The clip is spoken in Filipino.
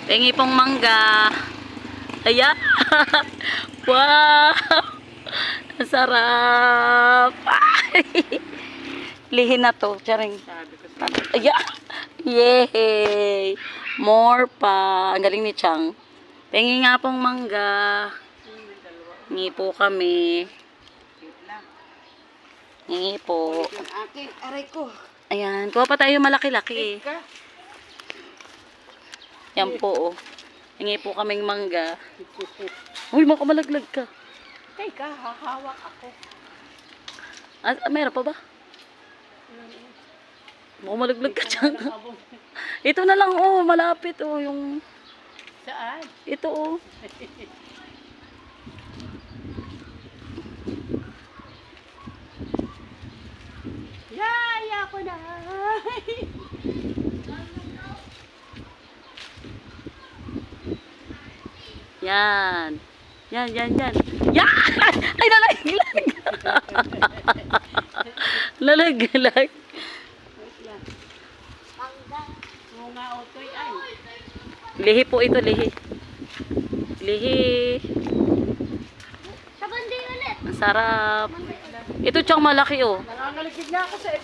Pengi pong mangga. Ayan. Wow. Ang sarap. Lihin na to. Charing. Ayan. Yay. More pa. Ang galing ni Chang. Pengi nga pong mangga. Hingi po kami. Hingi po. Akin, aray ko. Ayan. Kuha pa tayo malaki-laki. Yan po. Hingi po kaming mangga. Uy, makamalaglag ka. Teka, hahawak ako. Meron pa ba? Makamalaglag ka dyan. Ito na lang, oh. Malapit, oh. Yung... Saan? Ito, oh. Yaya ko na. Yan. Yan. Yan! Ay, nalaglag! Nalaglag. Mangga. Mga otoy ay. Lihi po ito, lihi. Lihi. Sabandi ulit. Ang sarap. Ito tiyang malaki, oh. Nangangalikid na ako sa